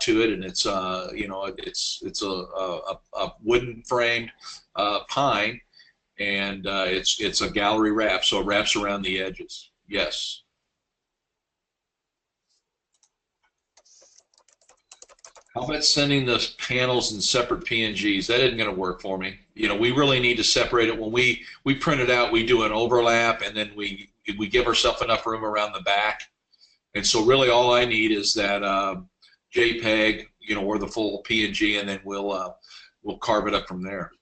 to it, and it's you know, it's a wooden framed pine, and it's a gallery wrap, so it wraps around the edges. Yes. How about sending the panels in separate PNGs? That isn't going to work for me. You know, we really need to separate it. When we print it out, we do an overlap, and then we give ourselves enough room around the back. And so really all I need is that JPEG, you know, or the full PNG, and then we'll carve it up from there.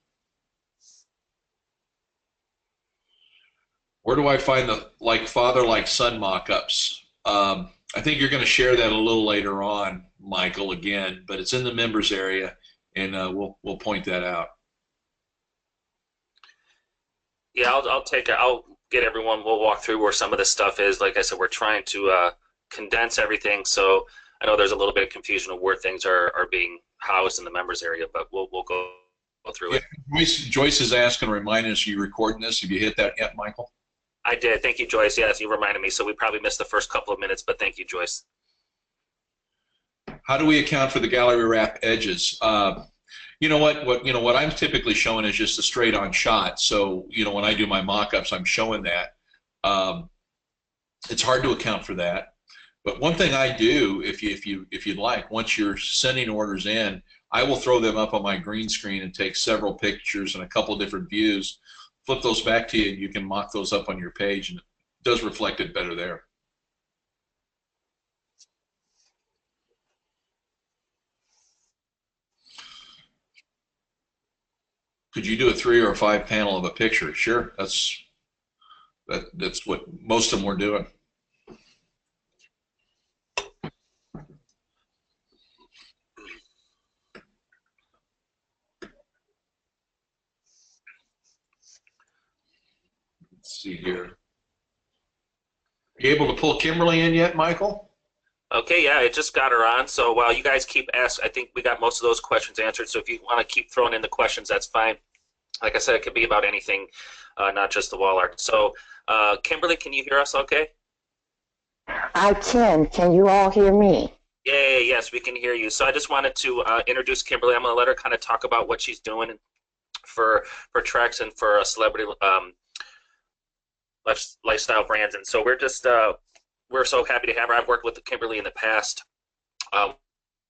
Where do I find the like father like son mock-ups? I think you're going to share that a little later on, Michael, again, but it's in the members area, and we'll point that out. Yeah, I'll take it. I'll get everyone. We'll walk through where some of this stuff is. Like I said, we're trying to condense everything, so I know there's a little bit of confusion of where things are being housed in the members area, but we'll go through it. Joyce is asking, reminding us, you recording this? Have you hit that yet, Michael? I did. Thank you, Joyce. Yes, you reminded me, so we probably missed the first couple of minutes, but thank you, Joyce. How do we account for the gallery wrap edges? You know what I'm typically showing is just a straight-on shot. So you know, when I do my mock-ups, I'm showing that. It's hard to account for that. But one thing I do, if you'd like, once you're sending orders in, I will throw them up on my green screen and take several pictures and a couple of different views, flip those back to you, and you can mock those up on your page, and it does reflect it better there. Could you do a 3 or a 5 panel of a picture? Sure, that's what most of them were doing. Let's see here. Are you able to pull Kimberly in yet, Michael? Okay, yeah, I just got her on. So while you guys keep asking, I think we got most of those questions answered. So if you want to keep throwing in the questions, that's fine. Like I said, it could be about anything, not just the wall art. So Kimberly, can you hear us okay? I can. Can you all hear me? Yeah, yes, we can hear you. So I just wanted to introduce Kimberly. I'm going to let her kind of talk about what she's doing for Trex and for celebrity lifestyle brands. And so we're so happy to have her. I've worked with Kimberly in the past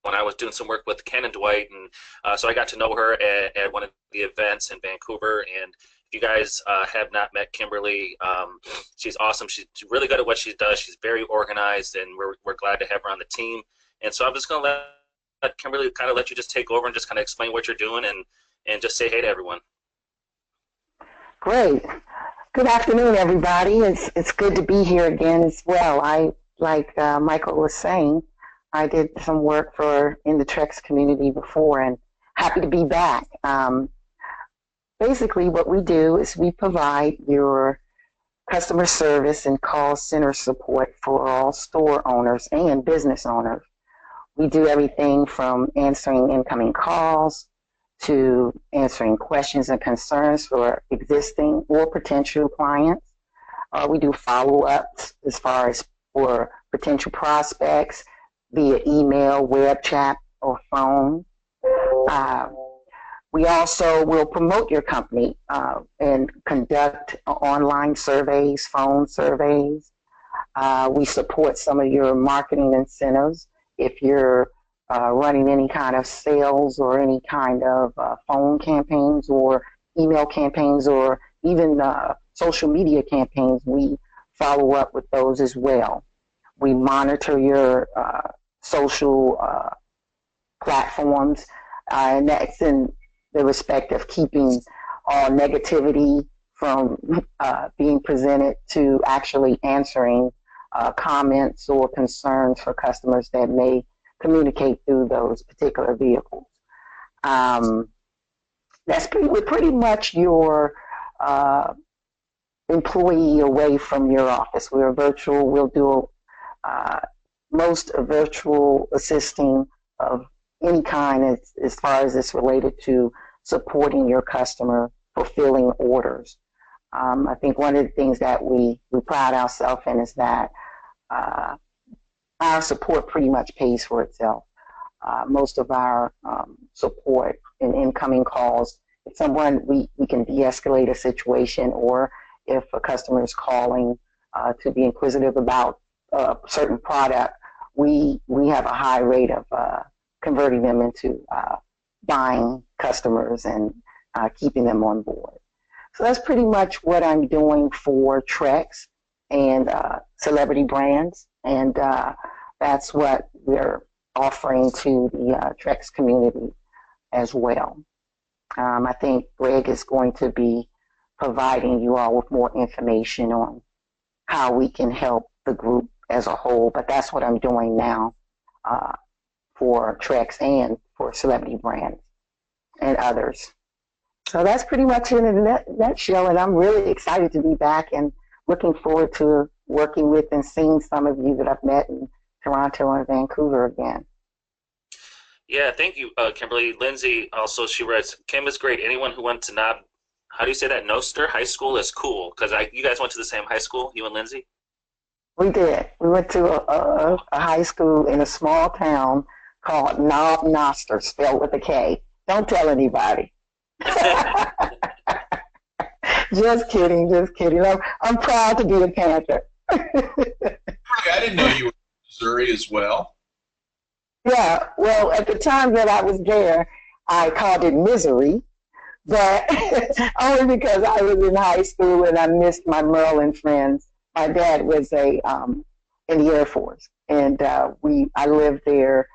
when I was doing some work with Ken and Dwight, and so I got to know her at one of the events in Vancouver. And if you guys have not met Kimberly, she's awesome. She's really good at what she does. She's very organized, and we're glad to have her on the team. And so I'm just going to let Kimberly kind of let you just take over and just kind of explain what you're doing and just say hey to everyone. Great. Good afternoon, everybody. It's good to be here again as well. Like Michael was saying, I did some work in the Trex community before, and happy to be back. Basically, what we do is we provide your customer service and call center support for all store owners and business owners. We do everything from answering incoming calls to answering questions and concerns for existing or potential clients. We do follow-ups as far as for potential prospects via email, web chat, or phone. We also will promote your company and conduct online surveys, phone surveys. We support some of your marketing incentives if you're running any kind of sales or any kind of phone campaigns or email campaigns or even social media campaigns. We follow up with those as well. We monitor your social platforms, and that's in the respect of keeping all negativity from being presented to actually answering comments or concerns for customers that may communicate through those particular vehicles. That's pretty much your employee away from your office. We're virtual. We'll do most virtual assisting of any kind as far as it's related to supporting your customer, fulfilling orders. I think one of the things that we pride ourselves in is that our support pretty much pays for itself. most of our support and incoming calls. If someone, we can de-escalate a situation, or if a customer is calling to be inquisitive about a certain product, we have a high rate of converting them into buying customers and keeping them on board. So that's pretty much what I'm doing for Trex and celebrity brands, and that's what we're offering to the Trex community as well. I think Greg is going to be providing you all with more information on how we can help the group as a whole, but that's what I'm doing now for Trex and for celebrity brands and others. So that's pretty much in a nutshell, and I'm really excited to be back and looking forward to working with and seeing some of you that I've met in Toronto and Vancouver again. Yeah, thank you, Kimberly. Lindsay also, she writes, Kim is great. Anyone who went to how do you say that, Noster High School is cool, because you guys went to the same high school, you and Lindsay? We did. We went to a high school in a small town called Noster, spelled with a K. Don't tell anybody. Just kidding, just kidding. I'm proud to be a Panther. I didn't know you were in Missouri as well. Yeah, well, at the time that I was there, I called it misery, but only because I was in high school and I missed my Maryland friends. My dad was in the Air Force, and I lived there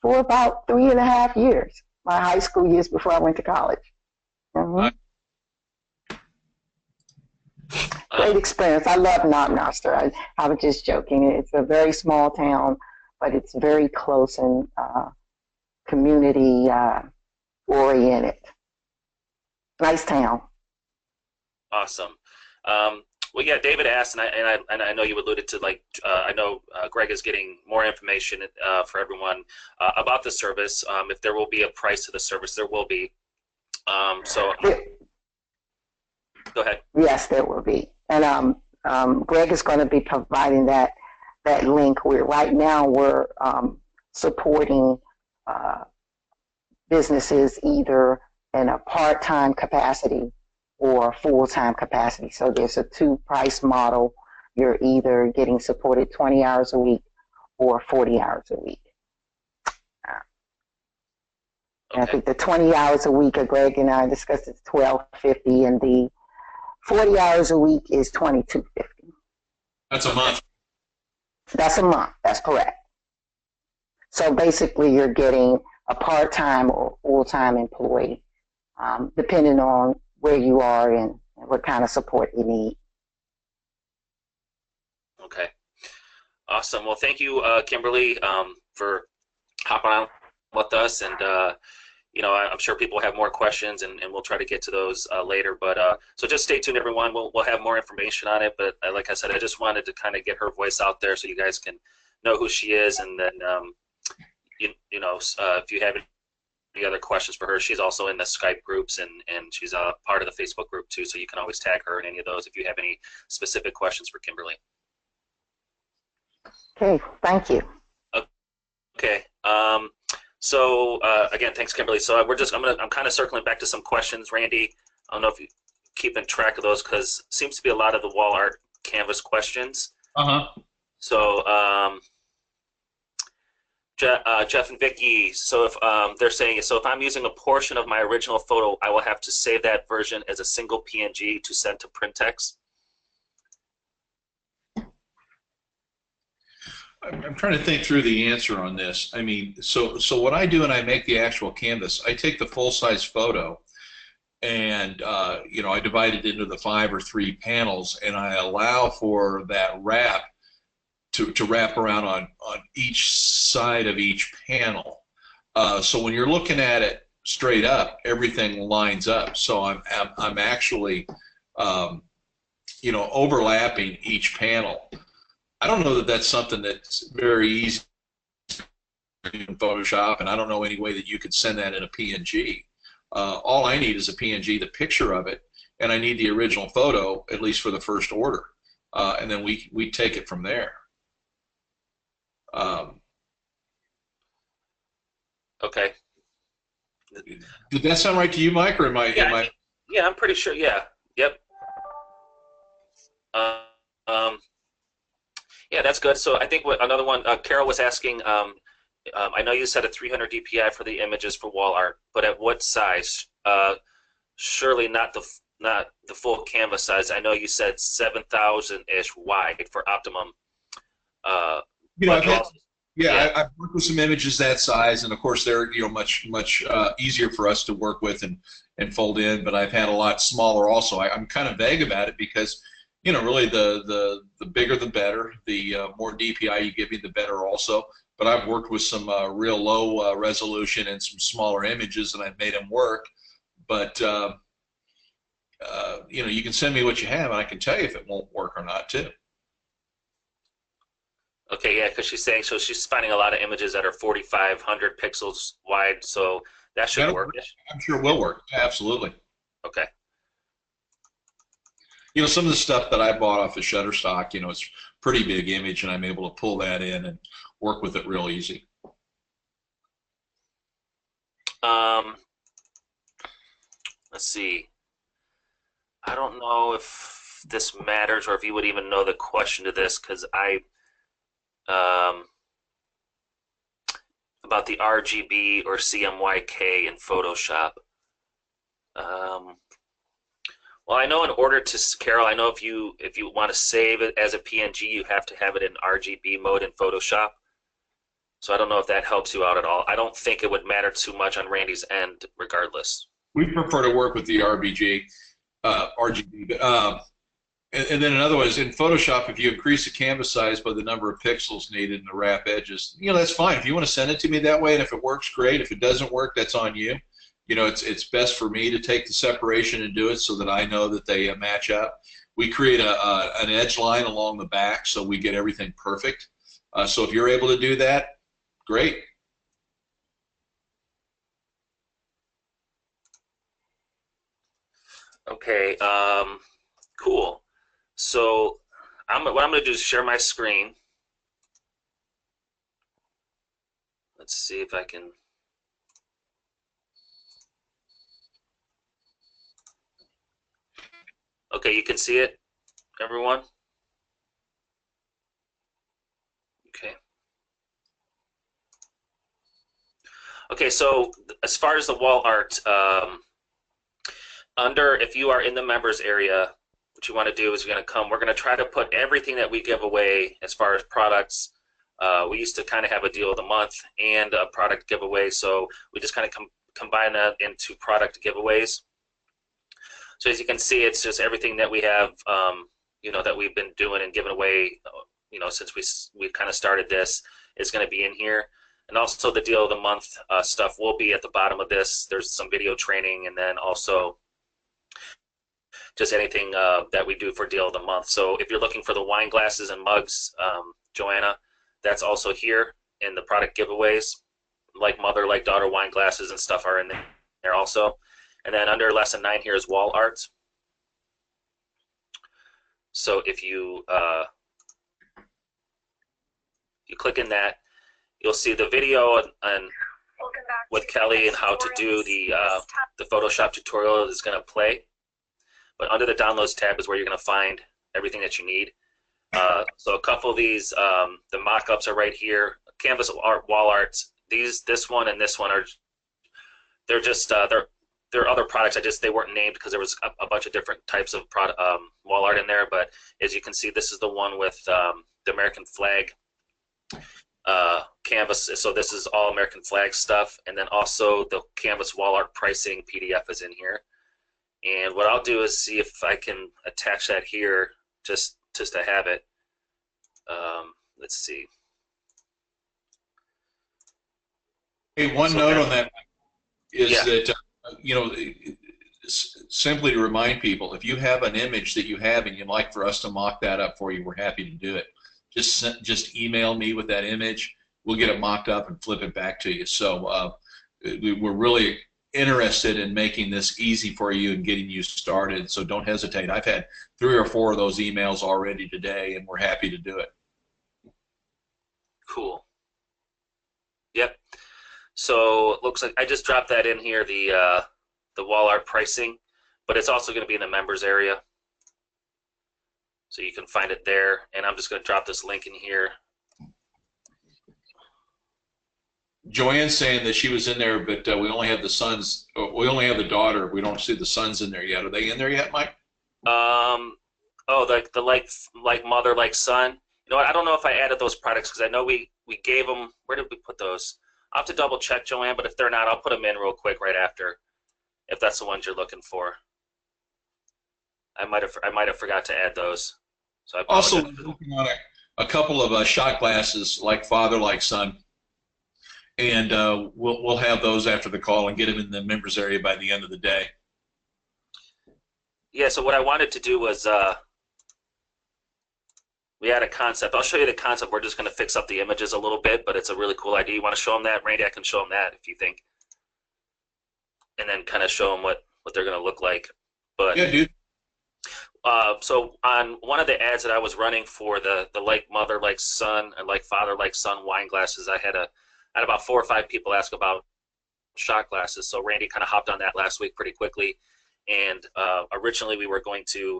for about 3.5 years, my high school years before I went to college. Mm-hmm. Great experience. I love Noster. I was just joking. It's a very small town, but it's very close and community oriented. Nice town. Awesome. Well, yeah, David asked, and I know you alluded to, like, I know Greg is getting more information for everyone about the service. If there will be a price to the service, there will be. So go ahead. Yes, there will be. And Greg is going to be providing that link. Right now we're supporting businesses either in a part-time capacity or full-time capacity. So there's a two-price model. You're either getting supported 20 hours a week or 40 hours a week. And I think the 20 hours a week, Greg and I discussed, is $12.50, and the 40 hours a week is $22.50. That's a month. That's a month. That's correct. So basically, you're getting a part-time or full-time employee, depending on where you are and what kind of support you need. Okay. Awesome. Well, thank you, Kimberly, for hopping on with us. And, I'm sure people have more questions, and we'll try to get to those later. But so just stay tuned, everyone. We'll have more information on it. But like I said, I just wanted to kind of get her voice out there so you guys can know who she is. And then, if you have any other questions for her, she's also in the Skype groups, and she's a part of the Facebook group too. So you can always tag her in any of those if you have any specific questions for Kimberly. Okay, thank you. Okay. So again, thanks, Kimberly. So I'm kind of circling back to some questions, Randy. I don't know if you're keeping track of those, because seems to be a lot of the wall art canvas questions. So Jeff and Vicky. So if they're saying, so if I'm using a portion of my original photo, I will have to save that version as a single PNG to send to Printex. I'm trying to think through the answer on this. I mean, so what I do when I make the actual canvas, I take the full-size photo, and I divide it into the 5 or 3 panels, and I allow for that wrap to wrap around on each side of each panel. So when you're looking at it straight up, everything lines up. So I'm actually overlapping each panel. I don't know that that's something that's very easy in Photoshop, and I don't know any way that you could send that in a PNG. All I need is a PNG, the picture of it, and I need the original photo, at least for the first order, and then we take it from there. Did that sound right to you, Mike, or am I? Yeah, I'm pretty sure. Yeah. Yep. Yeah, that's good. So I think another one, Carol was asking. I know you said a 300 DPI for the images for wall art, but at what size? Surely not the full canvas size. I know you said 7,000 ish wide for optimum. I've worked with some images that size, and of course they're much easier for us to work with and fold in. But I've had a lot smaller also. I'm kind of vague about it because really the bigger the better. The more DPI you give me, the better also. But I've worked with some real low resolution and some smaller images, and I've made them work. But you can send me what you have, and I can tell you if it won't work or not too. Okay, yeah, because she's saying, so she's finding a lot of images that are 4,500 pixels wide, so that should work. I'm sure it will work. Yeah, absolutely. Okay. Some of the stuff that I bought off of Shutterstock, it's pretty big image, and I'm able to pull that in and work with it real easy. Let's see. I don't know if this matters or if you would even know the question to this, because about the RGB or CMYK in Photoshop. Well, I know in order to, Carol, I know if you want to save it as a PNG, you have to have it in RGB mode in Photoshop. So I don't know if that helps you out at all. I don't think it would matter too much on Randy's end, regardless. We prefer to work with the RGB. And then another one is in Photoshop, if you increase the canvas size by the number of pixels needed in the wrap edges, that's fine. If you want to send it to me that way, and if it works, great. If it doesn't work, that's on you. It's best for me to take the separation and do it so that I know that they match up. We create an edge line along the back so we get everything perfect. So if you're able to do that, great. Okay, cool. So what I'm going to do is share my screen. Let's see if I can. Okay, you can see it, everyone? Okay. Okay, so as far as the wall art, if you are in the members area, what you want to do is we're going to try to put everything that we give away as far as products. We used to kind of have a deal of the month and a product giveaway, so we just kind of combine that into product giveaways. So as you can see, it's just everything that we have, that we've been doing and giving away, since we kind of started this, is going to be in here. And also the deal of the month stuff will be at the bottom of this. There's some video training, and then also just anything that we do for deal of the month. So if you're looking for the wine glasses and mugs, Joanna, that's also here in the product giveaways. Like mother, like daughter wine glasses and stuff are in there also. And then under lesson 9 here is wall art. So if you click in that, you'll see the video and with Kelly and how to do the Photoshop tutorial is going to play. But under the downloads tab is where you're going to find everything that you need. So a couple of these, the mock-ups are right here. Canvas art, wall arts. This one and this one they're just they're other products. They weren't named because there was a bunch of different types of wall art in there. But as you can see, this is the one with the American flag canvas. So this is all American flag stuff. And then also the canvas wall art pricing PDF is in here. And what I'll do is see if I can attach that here just to have it. Let's see. Hey, one note on that is that, simply to remind people, if you have an image that you have and you'd like for us to mock that up for you, we're happy to do it. Just email me with that image. We'll get it mocked up and flip it back to you. So we're really interested in making this easy for you and getting you started, so don't hesitate. I've had 3 or 4 of those emails already today, and we're happy to do it. Cool. Yep. So it looks like I just dropped that in here, the wall art pricing, but it's also going to be in the members area. So you can find it there. And I'm just going to drop this link in here. Joanne's saying that she was in there, but we only have the sons. We only have the daughter. We don't see the sons in there yet. Are they in there yet, Mike? Oh, the like mother, like son. You know what? I don't know if I added those products because I know we gave them. Where did we put those? I'll have to double check, Joanne. But if they're not, I'll put them in real quick right after, if that's the ones you're looking for. I might have forgot to add those. So I also working on a couple of shot glasses, like father, like son, and we'll have those after the call and get them in the members area by the end of the day. Yeah. So what I wanted to do was we had a concept. I'll show you the concept. We're just going to fix up the images a little bit, but it's a really cool idea. You want to show them that, Randy? I can show them that if you think, and then kind of show them what they're going to look like. But yeah, dude. So on one of the ads that I was running for the like mother, like son, and like father, like son wine glasses, I had about 4 or 5 people ask about shot glasses. So Randy kind of hopped on that last week pretty quickly. And originally we were going to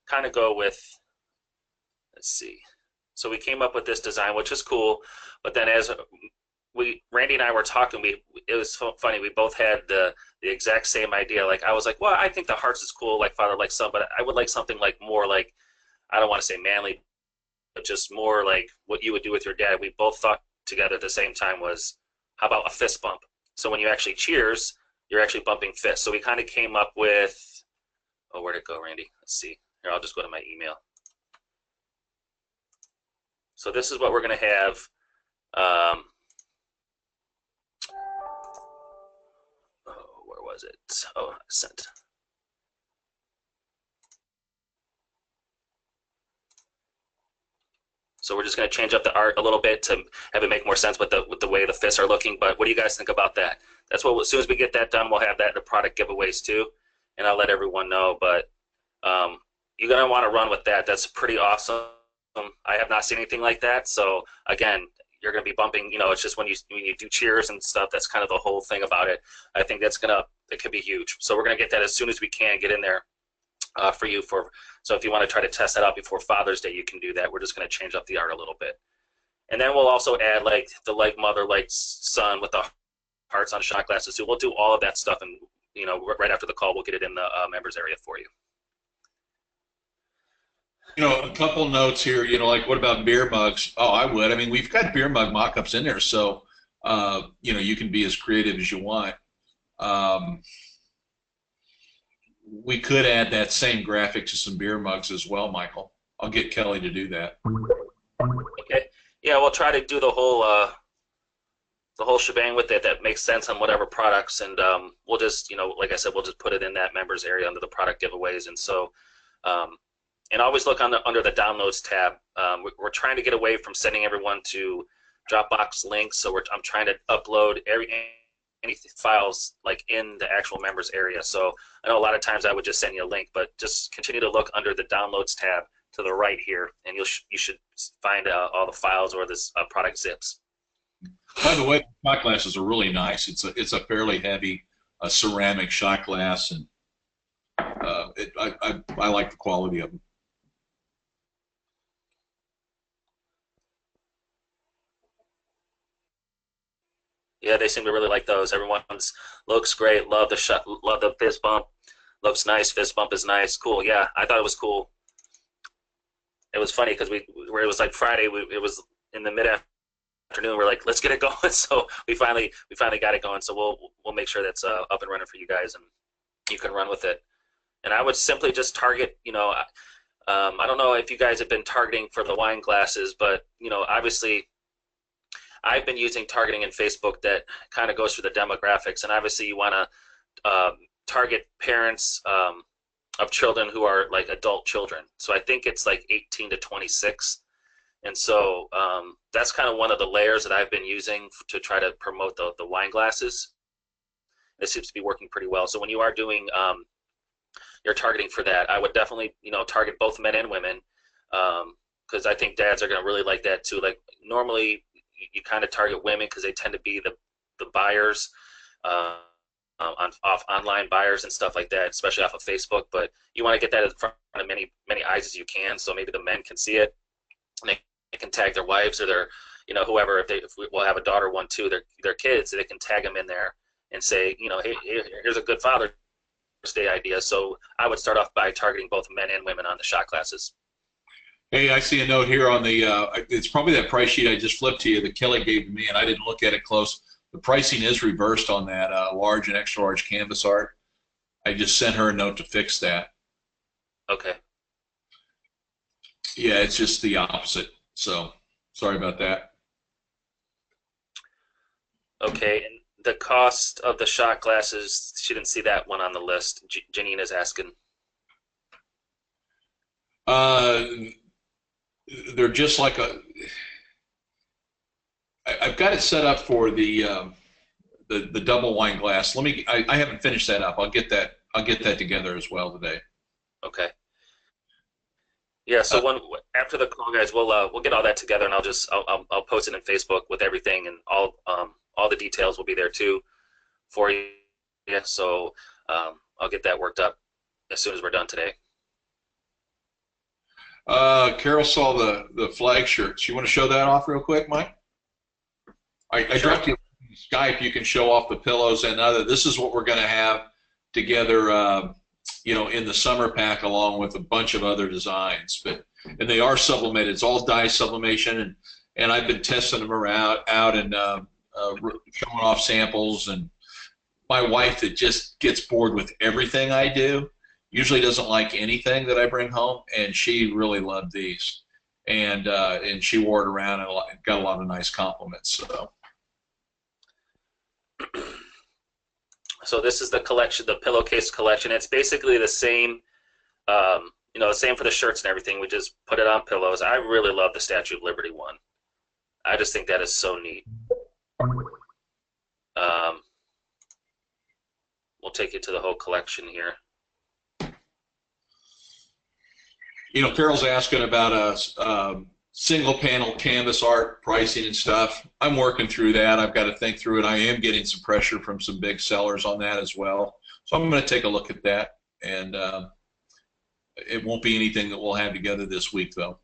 kind of go with, let's see. So we came up with this design, which is cool. But then as Randy and I were talking, it was funny. We both had the exact same idea. Like I was like, well, I think the hearts is cool, like father, like son, but I would like something like more like, I don't want to say manly, but just more like what you would do with your dad. We both thought together at the same time was, how about a fist bump? So when you actually cheers, you're actually bumping fists. So we kind of came up with, oh, where'd it go, Randy? Let's see. Here, I'll just go to my email. So this is what we're going to have. Where was it? Oh, I sent. So we're just going to change up the art a little bit to have it make more sense with the way the fists are looking. But what do you guys think about that? That's what, as soon as we get that done, we'll have that in the product giveaways too, and I'll let everyone know. But you're going to want to run with that. That's pretty awesome. I have not seen anything like that. So again, you're going to be bumping, you know, it's just when you do cheers and stuff, that's kind of the whole thing about it. I think it could be huge. So we're going to get that as soon as we can get in there for you. So if you want to try to test that out before Father's Day, you can do that. We're just going to change up the art a little bit. And then we'll also add like the like mother, like son with the hearts on shot glasses too. We'll do all of that stuff, and you know, right after the call, we'll get it in the members area for you. You know, a couple notes here, you know, like what about beer mugs? Oh, I would. I mean, we've got beer mug mock-ups in there, so, you know, you can be as creative as you want. We could add that same graphic to some beer mugs as well, Michael. I'll get Kelly to do that. Okay. Yeah, we'll try to do the whole shebang with it that makes sense on whatever products, and we'll just, you know, like I said, we'll just put it in that members area under the product giveaways. And so, and always look under the downloads tab. We're trying to get away from sending everyone to Dropbox links, so I'm trying to upload any files like in the actual members area. So I know a lot of times I would just send you a link, but just continue to look under the downloads tab to the right here, and you should find all the files or this product zips. By the way, shot glasses are really nice. It's a fairly heavy ceramic shot glass, and I like the quality of them. Yeah, they seem to really like those. Everyone's looks great. Love the shot. Love the fist bump. Looks nice. Fist bump is nice. Cool. Yeah, I thought it was cool. It was funny because it was like Friday. It was in the mid-afternoon. We're like, let's get it going. So we finally got it going. So we'll make sure that's up and running for you guys, and you can run with it. And I would simply just target. You know, I don't know if you guys have been targeting for the wine glasses, but you know, obviously, I've been using targeting in Facebook that kind of goes through the demographics, and obviously you want to target parents of children who are like adult children. So I think it's like 18 to 26, and so that's kind of one of the layers that I've been using to try to promote the wine glasses. It seems to be working pretty well. So when you are doing your targeting for that, I would definitely, you know, target both men and women, because I think dads are going to really like that too. Like normally, you kind of target women because they tend to be the buyers, off online buyers and stuff like that, especially off of Facebook. But you want to get that in front of many eyes as you can, so maybe the men can see it, and they can tag their wives or their, whoever. If we'll have a daughter one too, their kids, they can tag them in there and say, hey, here's a good Father's Day idea. So I would start off by targeting both men and women on the shot glasses. Hey, I see a note here on the, it's probably that price sheet I just flipped to you that Kelly gave to me, and I didn't look at it close. The pricing is reversed on that large and extra large canvas art. I just sent her a note to fix that. Okay. Yeah, it's just the opposite. So sorry about that. Okay, and the cost of the shot glasses, she didn't see that one on the list. Janine is asking. They're just like I've got it set up for the double wine glass. I haven't finished that up. I'll get that together as well today. Okay. Yeah. So after the call, guys, we'll get all that together, and I'll post it in Facebook with everything, and all the details will be there too for you. Yeah. So I'll get that worked up as soon as we're done today. Carol saw the flag shirts. You want to show that off real quick, Mike? I Sure. dropped you Skype. You can show off the pillows and other. This is what we're going to have together, in the summer pack, along with a bunch of other designs. And they are sublimated. It's all dye sublimation, and I've been testing them out and showing off samples. And my wife, that just gets bored with everything I do, usually doesn't like anything that I bring home, and she really loved these, and she wore it around and got a lot of nice compliments. So this is the collection, the pillowcase collection. It's basically the same, the same for the shirts and everything. We just put it on pillows. I really love the Statue of Liberty one. I just think that is so neat. We'll take you to the whole collection here. Carol's asking about a single panel canvas art pricing and stuff. I'm working through that. I've got to think through it. I am getting some pressure from some big sellers on that as well. So I'm going to take a look at that, and it won't be anything that we'll have together this week, though.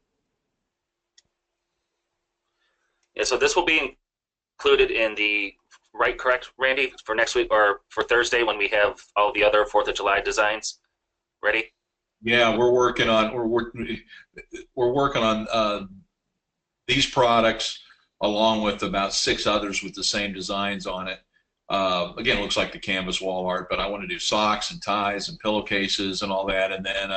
Yeah, so this will be included in the, correct, Randy, for next week or for Thursday when we have all the other 4th of July designs ready? Yeah, we're working on these products along with about 6 others with the same designs on it. Again, it looks like the canvas wall art, but I want to do socks and ties and pillowcases and all that. And then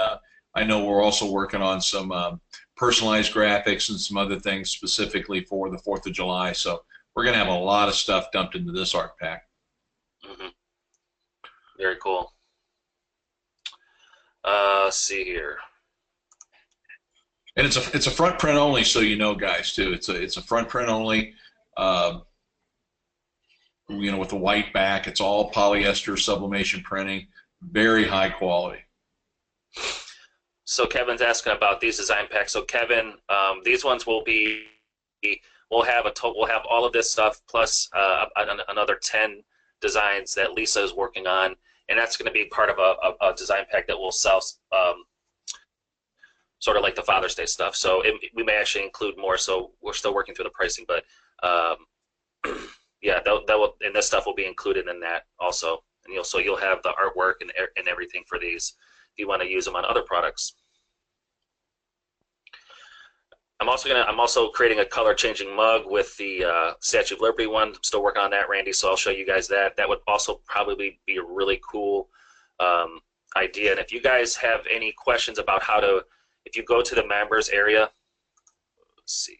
I know we're also working on some personalized graphics and some other things specifically for the 4th of July. So we're going to have a lot of stuff dumped into this art pack. Mm-hmm. Very cool. Let's see here. And it's a front print only, so guys, too. It's a front print only. With the white back. It's all polyester sublimation printing, very high quality. So Kevin's asking about these design packs. So Kevin, these ones we'll have all of this stuff plus another 10 designs that Lisa is working on, and that's going to be part of a design pack that we'll sell, sort of like the Father's Day stuff. So we may actually include more. So we're still working through the pricing, but yeah, and this stuff will be included in that also. And you'll have the artwork and everything for these if you want to use them on other products. I'm also creating a color changing mug with the Statue of Liberty one. I'm still working on that, Randy, so I'll show you guys that. That would also probably be a really cool idea. And if you guys have any questions about if you go to the members area, let's see.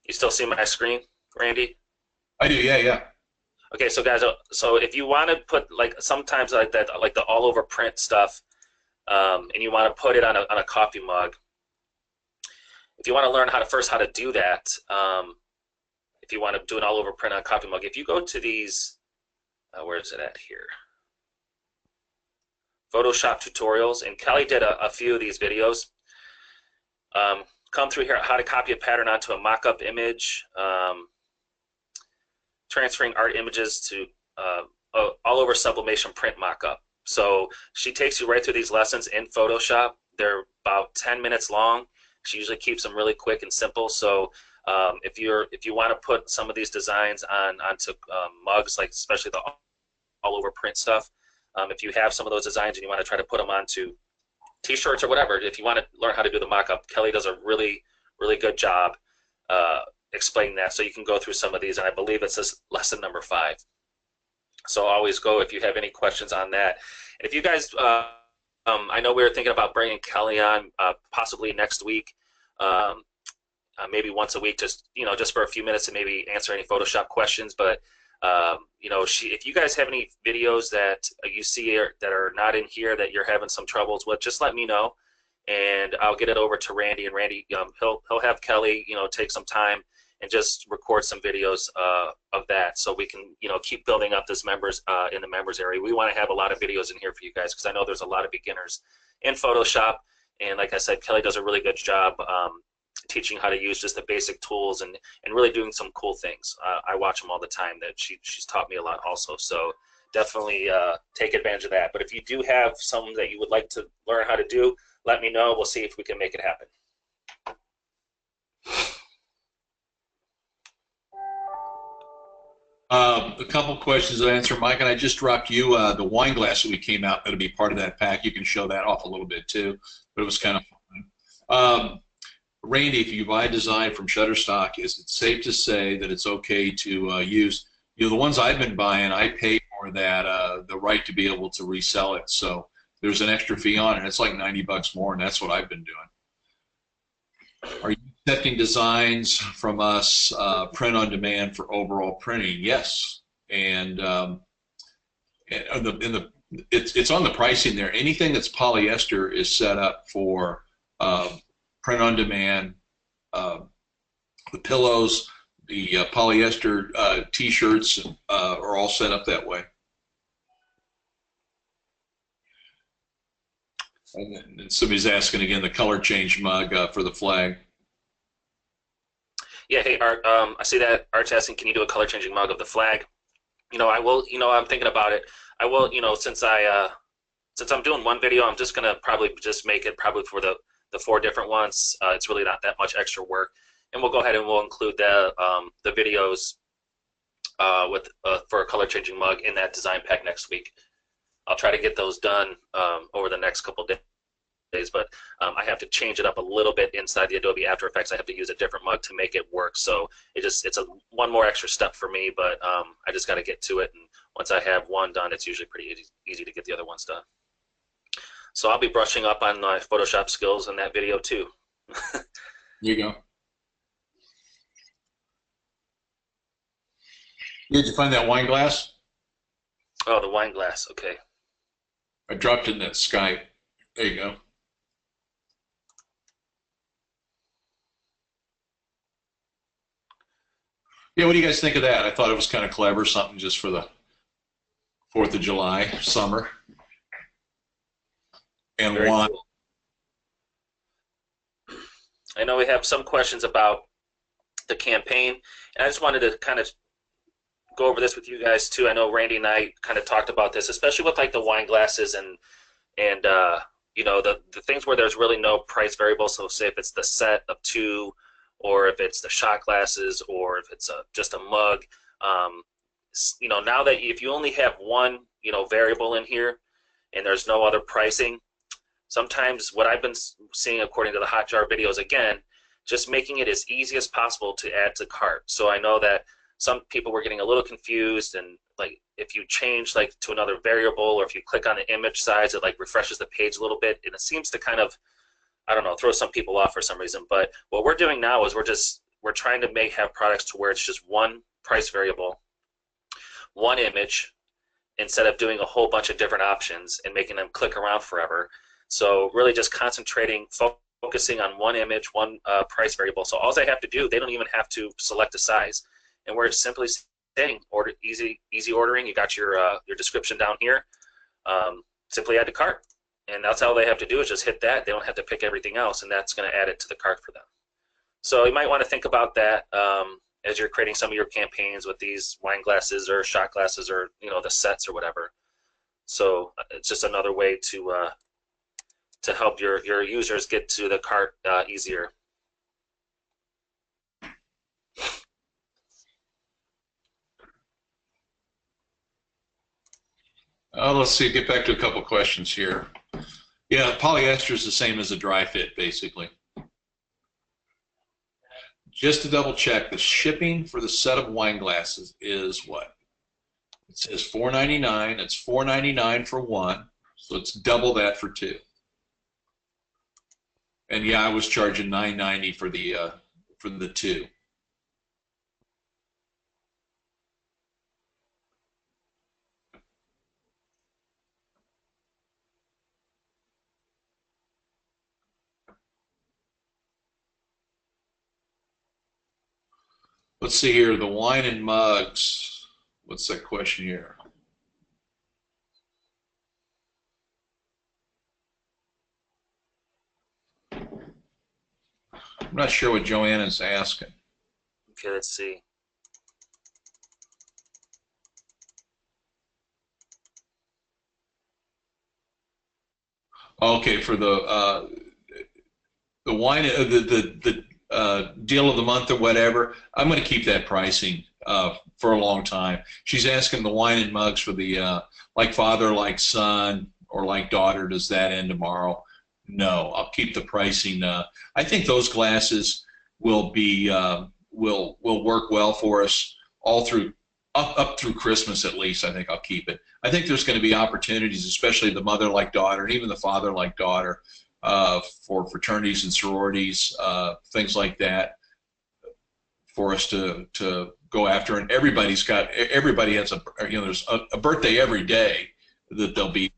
You still see my screen, Randy? I do, yeah. Okay, so guys, so if you want to put sometimes like that, like the all over print stuff, and you want to put it on a coffee mug. If you want to learn how to do that, if you want to do an all over print on a coffee mug, if you go to these, where is it at here? Photoshop tutorials, and Kelly did a few of these videos. Come through here, how to copy a pattern onto a mock-up image. transferring art images to all over sublimation print mockup. So she takes you right through these lessons in Photoshop. They're about 10 minutes long. She usually keeps them really quick and simple. So if you want to put some of these designs onto mugs, like especially the all over print stuff, if you have some of those designs and you want to try to put them onto T-shirts or whatever, if you want to learn how to do the mock-up, Kelly does a really, really good job explaining that. So you can go through some of these, and I believe it's this lesson number 5. So always go if you have any questions on that. And if you guys, I know we were thinking about bringing Kelly on possibly next week, maybe once a week, just for a few minutes to maybe answer any Photoshop questions. But if you guys have any videos that you see that are not in here that you're having some troubles with, just let me know, and I'll get it over to Randy. And Randy, he'll have Kelly, take some time and just record some videos of that, so we can keep building up this members in the members area. We want to have a lot of videos in here for you guys, because I know there's a lot of beginners in Photoshop, and like I said, Kelly does a really good job teaching how to use just the basic tools and really doing some cool things. I watch them all the time. That she's taught me a lot also, so definitely take advantage of that. But if you do have something that you would like to learn how to do, let me know. We'll see if we can make it happen. A couple questions to answer, Mike, and I just dropped you the wine glass that we came out. That'll be part of that pack. You can show that off a little bit too, but it was kind of fun. Randy, if you buy a design from Shutterstock, is it safe to say that it's okay to use, the ones I've been buying, I pay for that, the right to be able to resell it. So there's an extra fee on it. It's like $90 more, and that's what I've been doing. Are you accepting designs from us, print on demand for overall printing? Yes, and it's on the pricing there. Anything that's polyester is set up for print on demand. The pillows, the polyester T-shirts are all set up that way. And somebody's asking again the color change mug for the flag. Yeah, hey Art, I see that Art's asking, can you do a color changing mug of the flag? I will. I'm thinking about it. I will. Since I'm doing one video, I'm just gonna probably just make it probably for the 4 different ones. It's really not that much extra work, and we'll go ahead and we'll include the videos for a color changing mug in that design pack next week. I'll try to get those done over the next couple days, but I have to change it up a little bit inside the Adobe After Effects. I have to use a different mug to make it work, so it's one more extra step for me, but I just got to get to it, and once I have one done, it's usually pretty easy to get the other ones done. So I'll be brushing up on my Photoshop skills in that video too. There you go. Did you find that wine glass? Oh, the wine glass, okay. I dropped it in that Skype. There you go. Yeah, what do you guys think of that? I thought it was kind of clever, something just for the 4th of July, summer. And Very wine. cool. I know we have some questions about the campaign, and I just wanted to kind of go over this with you guys too. I know Randy and I kind of talked about this, especially with like the wine glasses and the things where there's really no price variable. So say if it's the set of 2, or if it's the shot glasses, or if it's just a mug, now that if you only have one variable in here and there's no other pricing, sometimes what I've been seeing according to the Hotjar videos, again, just making it as easy as possible to add to cart. So I know that some people were getting a little confused, and like if you change like to another variable, or if you click on the image size, it like refreshes the page a little bit, and it seems to kind of, I don't know, throw some people off for some reason. But what we're doing now is we're trying to have products to where it's just one price variable, one image, instead of doing a whole bunch of different options and making them click around forever. So really just concentrating, focusing on one image, one price variable. So all they have to do, they don't even have to select a size. And we're simply saying order, easy ordering. You got your description down here. Simply add to cart. And that's all they have to do is just hit that. They don't have to pick everything else, and that's going to add it to the cart for them. So you might want to think about that as you're creating some of your campaigns with these wine glasses or shot glasses or the sets or whatever. So it's just another way to help your users get to the cart easier. Let's see, get back to a couple questions here. Yeah, polyester is the same as a dry fit, basically. Just to double check, the shipping for the set of wine glasses is what? It says $4.99. It's $4.99 for one, so it's double that for two. And yeah, I was charging $9.90 for the two. Let's see here, the wine and mugs. What's that question here? I'm not sure what Joanna's asking. Okay, let's see. Okay, for the wine, the deal of the month or whatever, I'm going to keep that pricing for a long time. She's asking the wine and mugs for the like father, like son, or like daughter. Does that end tomorrow? No, I'll keep the pricing. I think those glasses will be will work well for us all through up through Christmas at least. I think I'll keep it. I think there's going to be opportunities, especially the mother like daughter and even the father like daughter, for fraternities and sororities, things like that, for us to go after. And everybody has there's a birthday every day that there'll be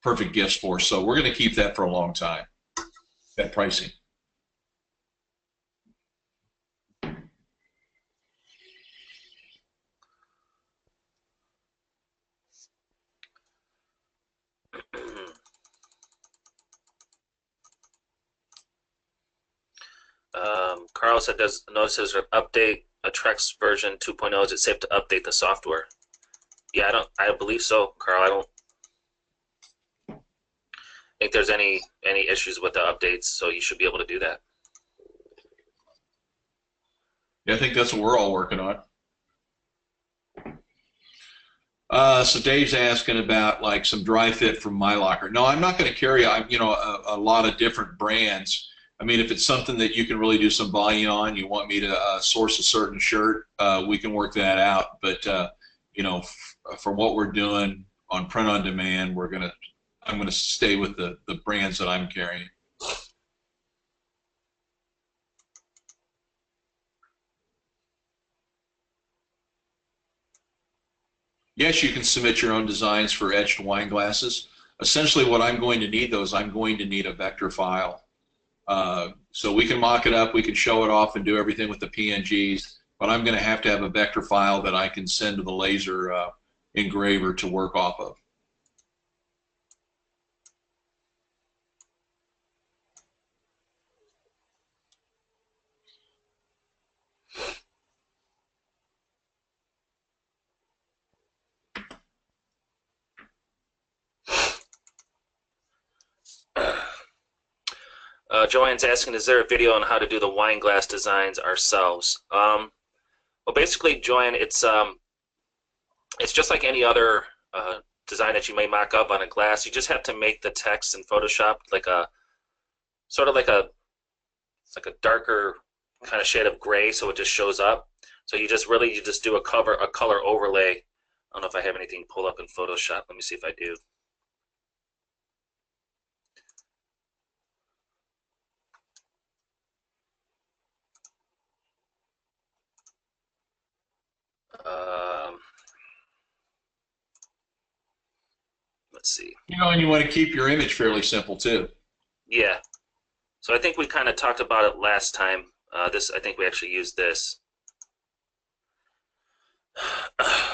perfect gifts for. So we're going to keep that for a long time, that pricing. Carl said, does notices update a Trex version 2.0? Is it safe to update the software? Yeah, I believe so, Carl. I don't think there's any issues with the updates, so you should be able to do that. Yeah, I think that's what we're all working on. So Dave's asking about like some dry fit from my locker. No, I'm not going to carry a lot of different brands. I mean, if it's something that you can really do some volume on, you want me to source a certain shirt, we can work that out. But for what we're doing on print on demand, I'm gonna stay with the brands that I'm carrying. Yes, you can submit your own designs for etched wine glasses. Essentially, what I'm going to need I'm going to need a vector file. So we can mock it up, we can show it off and do everything with the PNGs, but I'm going to have a vector file that I can send to the laser engraver to work off of. Joanne's asking, is there a video on how to do the wine glass designs ourselves? Well, basically, Joanne, it's just like any other design that you may mock up on a glass. You just have to make the text in Photoshop like a sort of like a darker kind of shade of gray, so it just shows up. So you just do a color overlay. I don't know if I have anything pulled up in Photoshop. Let me see if I do. Let's see. And you want to keep your image fairly simple too. Yeah. So I think we kind of talked about it last time. I think we actually used this.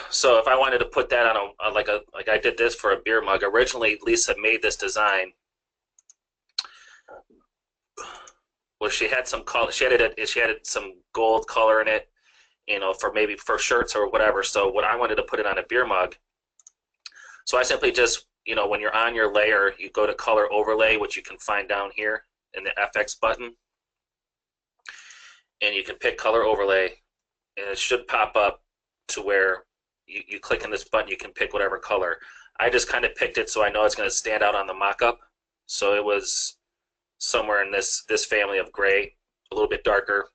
So if I wanted to put that on like I did this for a beer mug. Originally, Lisa made this design. Well, she had some color. She had some gold color in it, for maybe for shirts or whatever. So what I wanted to put it on a beer mug. So I simply just, when you're on your layer, you go to color overlay, which you can find down here in the FX button, and you can pick color overlay, and it should pop up to where you click on this button, you can pick whatever color. I just kind of picked it so I know it's going to stand out on the mock-up. So it was somewhere in this family of gray, a little bit darker,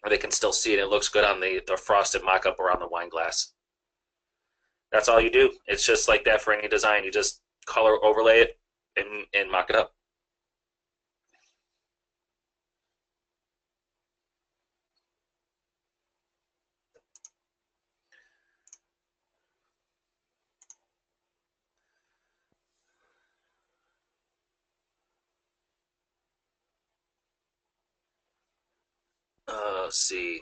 where they can still see it. It looks good on the frosted mock-up or on the wine glass. That's all you do. It's just like that for any design. You just color overlay it and mock it up. Let's see.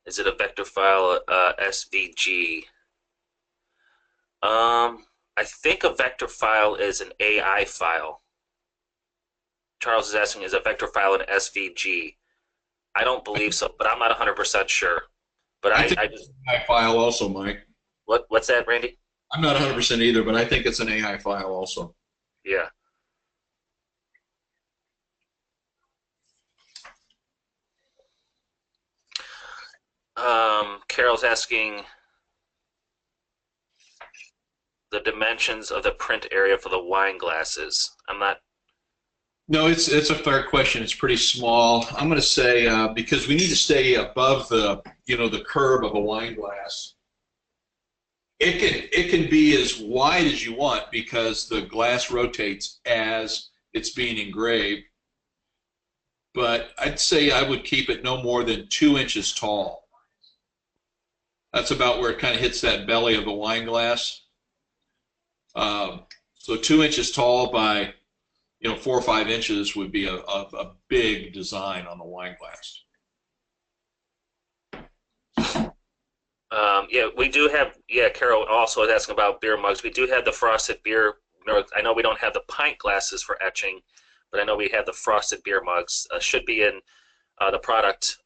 Is it a vector file, SVG? I think a vector file is an AI file. Charles is asking, is a vector file an SVG? I don't believe so, but I'm not 100% sure. But I think it's an AI file also, Mike. What's that, Randy? I'm not 100% either, but I think it's an AI file also. Yeah. Carol's asking the dimensions of the print area for the wine glasses. I'm not. No, it's a fair question. It's pretty small. I'm going to say because we need to stay above the the curve of a wine glass. It can be as wide as you want because the glass rotates as it's being engraved. But I'd say I would keep it no more than 2 inches tall. That's about where it kind of hits that belly of the wine glass. So 2 inches tall by 4 or 5 inches would be a big design on the wine glass. Yeah, we do have. Yeah, Carol also is asking about beer mugs. We do have the frosted beer. I know we don't have the pint glasses for etching, but I know we have the frosted beer mugs. Should be in the product.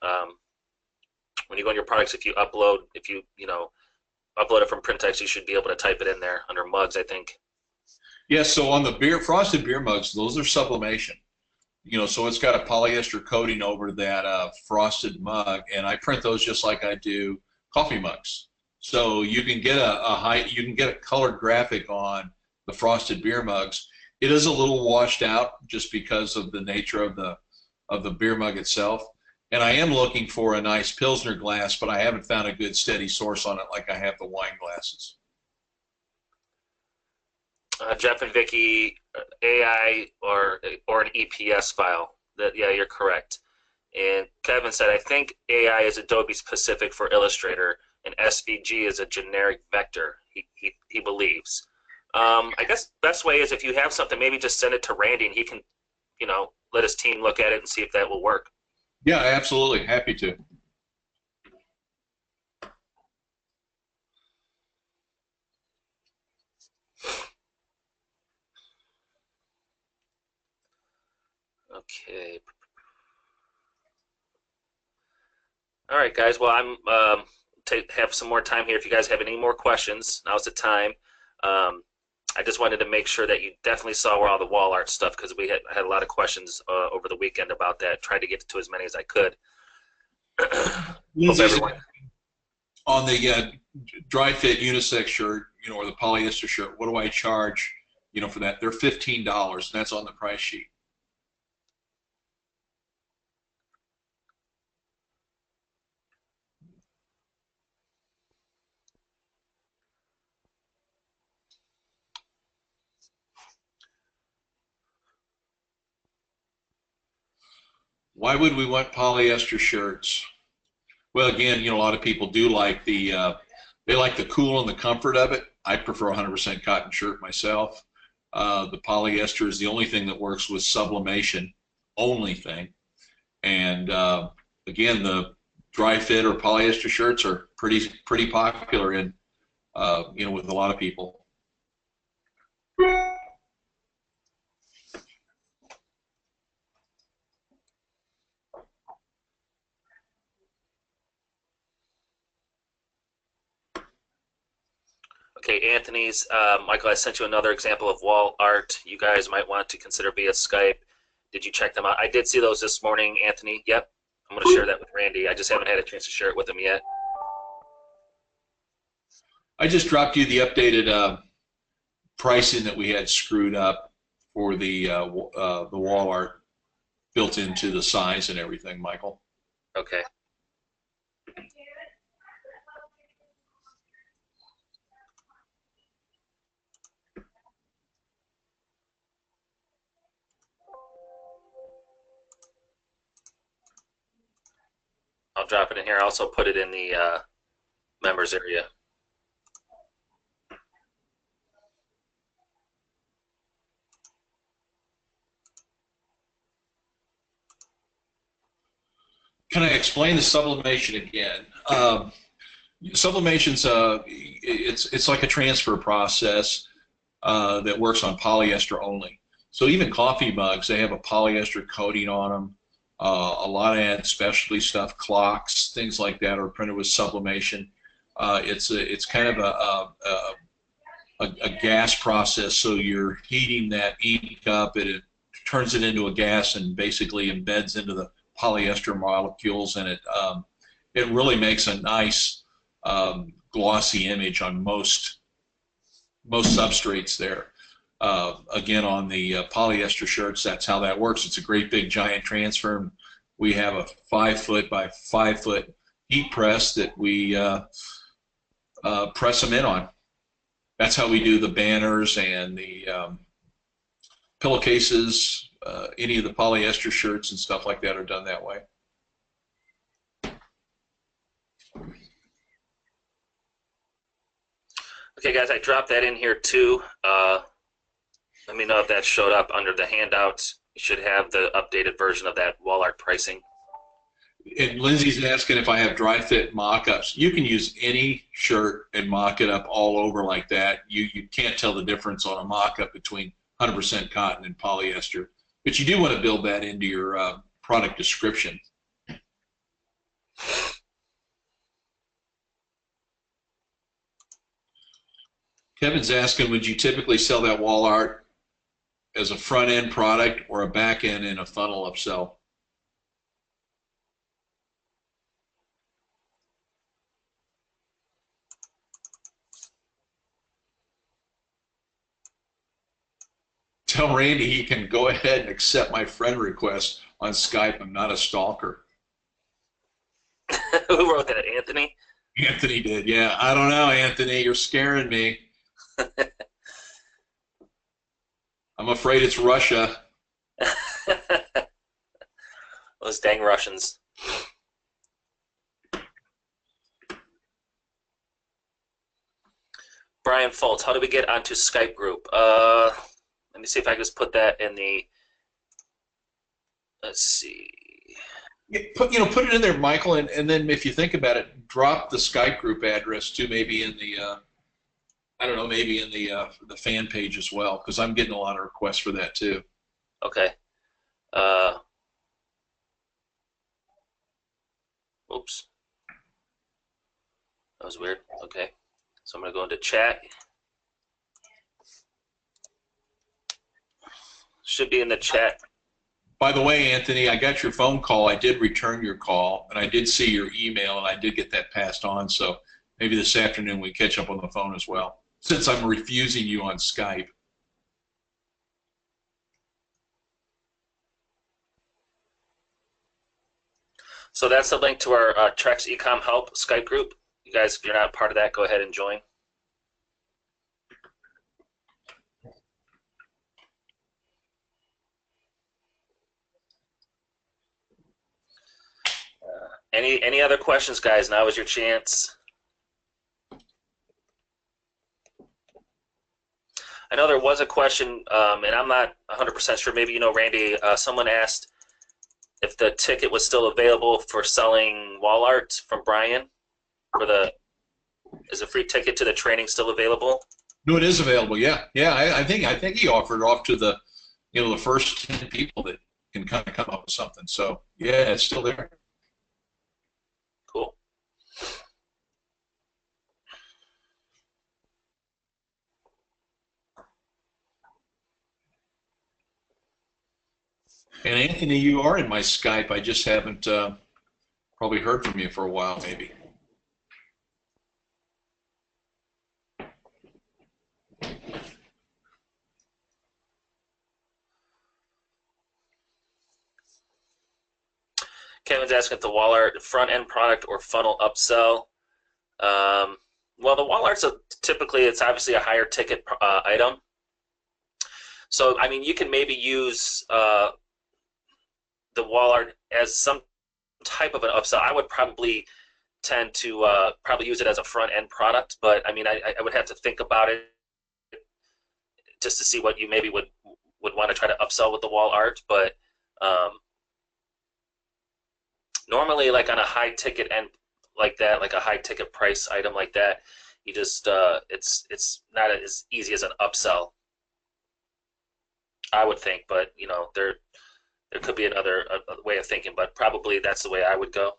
When you go in your products, if you upload it from Printex, you should be able to type it in there under mugs, I think. Yeah, so on the frosted beer mugs, those are sublimation. So it's got a polyester coating over that frosted mug, and I print those just like I do coffee mugs. So you can get a colored graphic on the frosted beer mugs. It is a little washed out just because of the nature of the beer mug itself. And I am looking for a nice Pilsner glass, but I haven't found a good steady source on it like I have the wine glasses. Jeff and Vicky, AI or an EPS file. Yeah, you're correct. And Kevin said, I think AI is Adobe specific for Illustrator, and SVG is a generic vector. He believes. I guess best way is if you have something, maybe just send it to Randy, and he can, let his team look at it and see if that will work. Yeah, absolutely. Happy to. Okay. All right, guys. Well, I'm have some more time here. If you guys have any more questions, now's the time. I just wanted to make sure that you definitely saw where all the wall art stuff, because we had a lot of questions over the weekend about that. Tried to get to as many as I could. Hope everyone. On the dry fit unisex shirt, or the polyester shirt, what do I charge, for that? They're $15, and that's on the price sheet. Why would we want polyester shirts? Well, again, a lot of people do like they like the cool and the comfort of it. I prefer 100% cotton shirt myself. The polyester is the only thing that works with sublimation, only thing. And again, the dry fit or polyester shirts are pretty popular in with a lot of people. Okay, Anthony's. Michael, I sent you another example of wall art you guys might want to consider via Skype. Did you check them out? I did see those this morning, Anthony. Yep. I'm going to share that with Randy. I just haven't had a chance to share it with him yet. I just dropped you the updated pricing that we had screwed up for the wall art built into the size and everything, Michael. Okay. I'll drop it in here. I'll also put it in the members area. Can I explain the sublimation again? Sublimation's it's like a transfer process that works on polyester only. So even coffee mugs, they have a polyester coating on them. A lot of specialty stuff, clocks, things like that, are printed with sublimation. It's kind of a gas process. So you're heating that ink up, it turns it into a gas and basically embeds into the polyester molecules, and it really makes a nice glossy image on most substrates there. Again, on the polyester shirts, that's how that works. It's a great big giant transfer. We have a 5-foot by 5-foot heat press that we press them in on. That's how we do the banners and the pillowcases. Any of the polyester shirts and stuff like that are done that way. Okay, guys, I dropped that in here too. Let me know if that showed up under the handouts. You should have the updated version of that wall art pricing. And Lindsay's asking if I have dry fit mock-ups. You can use any shirt and mock it up all over like that. You can't tell the difference on a mock-up between 100% cotton and polyester. But you do want to build that into your product description. Kevin's asking, would you typically sell that wall art as a front-end product or a back-end in a funnel upsell? Tell Randy he can go ahead and accept my friend request on Skype. I'm not a stalker. Who wrote that, Anthony? Anthony did, yeah. I don't know, Anthony. You're scaring me. I'm afraid it's Russia. Those dang Russians. Brian Foltz, how do we get onto Skype group? Let me see if I can just put that in the. Let's see. Yeah, put it in there, Michael, and then if you think about it, drop the Skype group address too, maybe in the. I don't know, maybe in the fan page as well, because I'm getting a lot of requests for that too. Okay. Oops. That was weird. Okay. So I'm going to go into chat. Should be in the chat. By the way, Anthony, I got your phone call. I did return your call, and I did see your email, and I did get that passed on. So maybe this afternoon we catch up on the phone as well, since I'm refusing you on Skype. So that's the link to our TREXecom Help Skype group. You guys, if you're not part of that, go ahead and join. Any other questions, guys? Now is your chance. I know there was a question, and I'm not 100% sure. Maybe you know, Randy. Someone asked if the ticket was still available for selling wall art from Brian. Is a free ticket to the training still available? No, it is available. Yeah. I think he offered it off to the the first 10 people that can kind of come up with something. So yeah, it's still there. Cool. And Anthony, you are in my Skype. I just haven't probably heard from you for a while, maybe. Kevin's asking if the wall art front end product or funnel upsell. Well, the wall art's typically it's obviously a higher ticket item. So I mean, you can maybe use the wall art as some type of an upsell. I would probably tend to probably use it as a front end product, but I mean, I would have to think about it just to see what you maybe would want to try to upsell with the wall art. But normally, like on a high ticket end like that, like a high ticket price item like that, you just it's not as easy as an upsell, I would think. But you know, there could be another way of thinking, but probably that's the way I would go.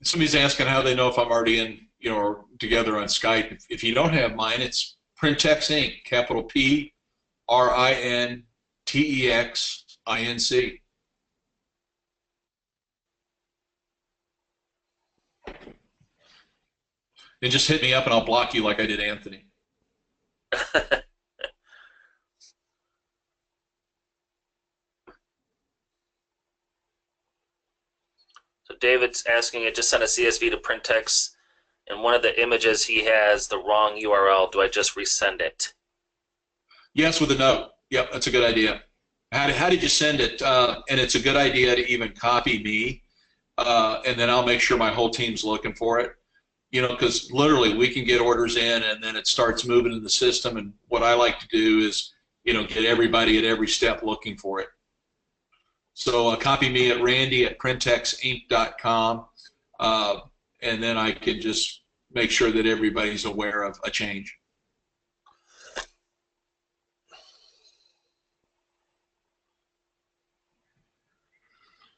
Somebody's asking how they know if I'm already in, you know, or together on Skype. If you don't have mine, it's Printex Inc. Capital PRINTEXINC. And just hit me up and I'll block you like I did Anthony. So David's asking, I just sent a CSV to Printex, and one of the images he has the wrong URL. Do I just resend it? Yes, with a note. Yep, that's a good idea. How did you send it? And it's a good idea to even copy me, and then I'll make sure my whole team's looking for it. You know, because literally we can get orders in and then it starts moving in the system, and what I like to do is, you know, get everybody at every step looking for it. So copy me at randy@printexinc.com, and then I can just make sure that everybody's aware of a change.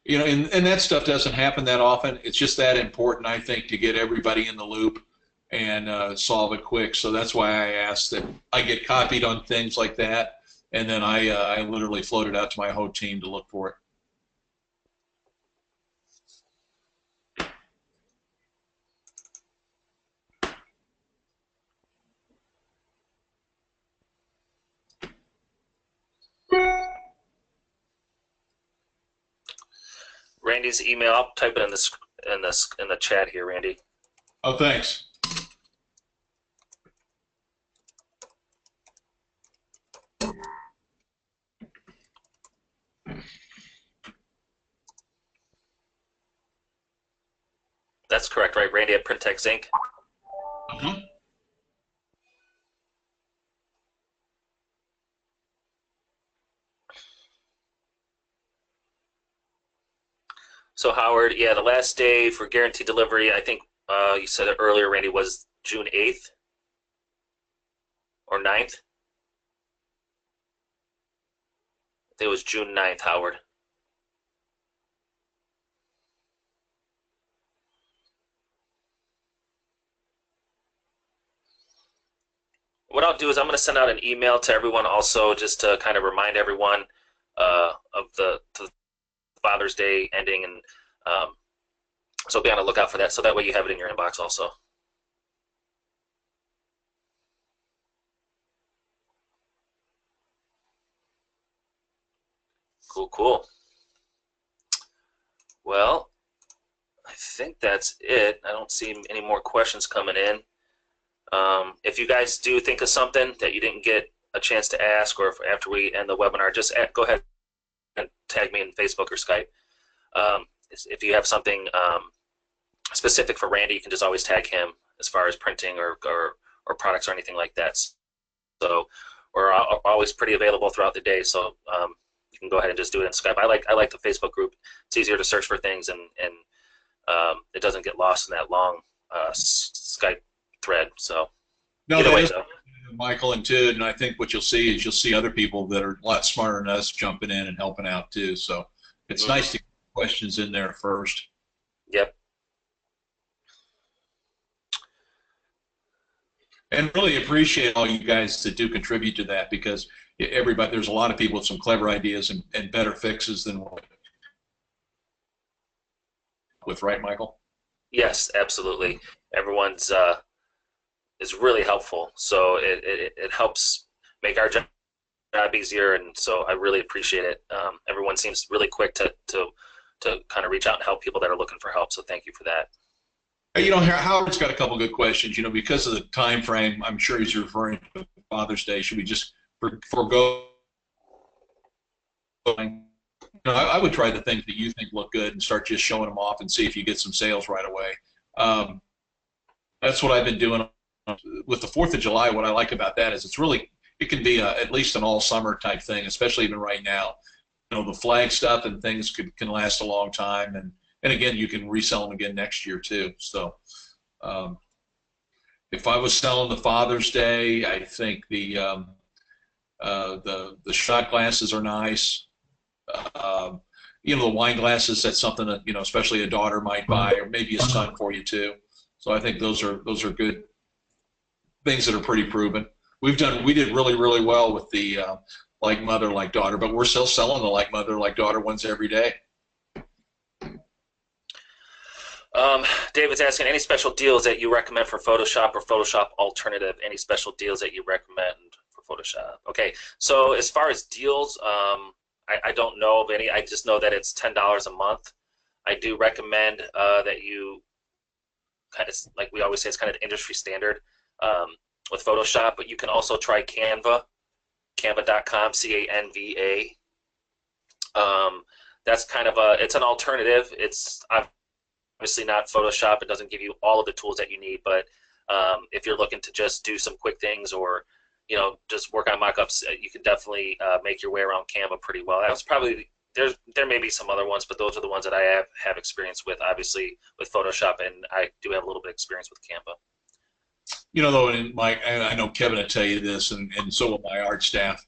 You know, and that stuff doesn't happen that often. It's just that important, I think, to get everybody in the loop and solve it quick. So that's why I asked that I get copied on things like that, and then I literally float it out to my whole team to look for it. Randy's email. I'll type it in the chat here, Randy. Oh, thanks. That's correct, right? Randy at Printex Inc. Mm-hmm. So Howard, yeah, the last day for guaranteed delivery, I think you said it earlier, Randy, was June 8th or 9th. I think it was June 9th, Howard. What I'll do is I'm going to send out an email to everyone also, just to kind of remind everyone of the Father's Day ending, and so be on the lookout for that, so that way you have it in your inbox also. Cool, cool. Well, I think that's it. I don't see any more questions coming in. If you guys do think of something that you didn't get a chance to ask, or after we end the webinar, just go ahead and tag me in Facebook or Skype. If you have something specific for Randy, you can just always tag him as far as printing or products or anything like that. So we're always pretty available throughout the day, so you can go ahead and just do it in Skype. I like the Facebook group. It's easier to search for things, and it doesn't get lost in that long Skype thread. So No, either that way, is though. Michael and Tud, and I think what you'll see other people that are a lot smarter than us jumping in and helping out too. So it's nice to get questions in there first. Yep. And really appreciate all you guys that do contribute to that, because everybody, there's a lot of people with some clever ideas and better fixes than what with, right, Michael? Yes, absolutely. Everyone's is really helpful, so it helps make our job easier, and so I really appreciate it. Everyone seems really quick to kind of reach out and help people that are looking for help, so thank you for that. You know, Howard's got a couple good questions. You know, because of the time frame, I'm sure he's referring to Father's Day. Should we just forego? You know, I would try the things that you think look good and start just showing them off and see if you get some sales right away. That's what I've been doing with the 4th of July. What I like about that is it can be at least an all summer type thing, especially even right now. You know, the flag stuff and things can last a long time, and again, you can resell them again next year too. So if I was selling the Father's Day, I think the shot glasses are nice. You know, the wine glasses, that's something that, you know, especially a daughter might buy, or maybe a son for you too. So I think those are good things that are pretty proven. We did really well with the like mother, like daughter, but we're still selling the like mother, like daughter ones every day. David's asking, any special deals that you recommend for Photoshop or Photoshop alternative? Any special deals that you recommend for Photoshop? Okay, so as far as deals, I don't know of any. I just know that it's $10 a month. I do recommend that you kind of, like we always say, it's kind of industry standard with Photoshop, but you can also try Canva, canva.com, C-A-N-V-A. That's kind of it's an alternative. It's obviously not Photoshop. It doesn't give you all of the tools that you need, but if you're looking to just do some quick things, or you know, just work on mock-ups, you can definitely make your way around Canva pretty well. That was probably, there may be some other ones, but those are the ones that I have experience with, obviously with Photoshop, and I do have a little bit of experience with Canva. You know, though, and Mike, I know Kevin will tell you this, and so will my art staff.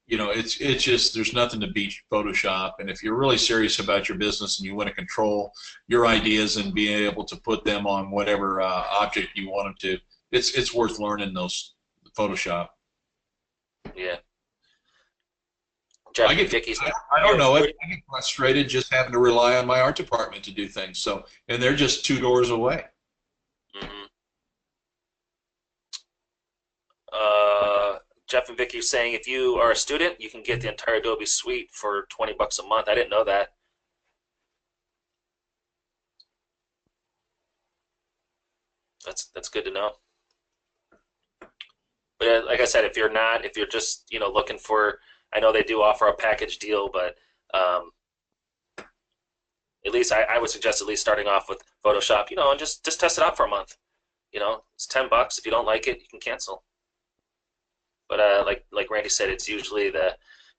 You know, it's just, there's nothing to beat Photoshop. And if you're really serious about your business and you want to control your ideas and be able to put them on whatever object you want them to, it's worth learning those Photoshop. Yeah. I don't know. I get frustrated just having to rely on my art department to do things. So, and they're just 2 doors away. Mm-hmm. Jeff and Vicky are saying, if you are a student, you can get the entire Adobe suite for $20 a month. I didn't know that. That's good to know. But like I said, if you're just, you know, looking for, I know they do offer a package deal, but at least I would suggest at least starting off with Photoshop, you know, and just test it out for a month. You know, it's $10. If you don't like it, you can cancel. But like Randy said, it's usually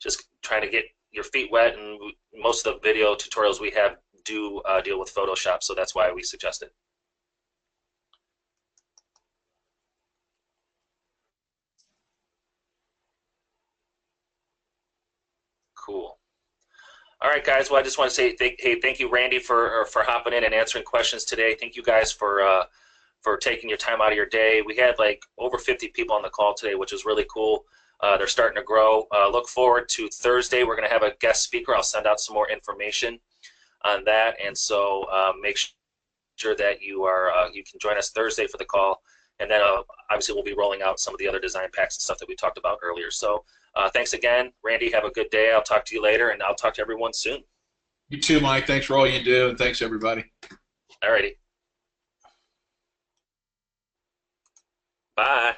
just trying to get your feet wet, and most of the video tutorials we have do deal with Photoshop, so that's why we suggest it. Cool. All right, guys. Well, I just want to say thank you, Randy, for hopping in and answering questions today. Thank you guys for taking your time out of your day. We had like over 50 people on the call today, which is really cool. They're starting to grow. Look forward to Thursday. We're going to have a guest speaker. I'll send out some more information on that, and so make sure that you can join us Thursday for the call. And then obviously we'll be rolling out some of the other design packs and stuff that we talked about earlier. So thanks again, Randy. Have a good day. I'll talk to you later, and I'll talk to everyone soon. You too, Mike. Thanks for all you do, and thanks, everybody. All righty. Bye.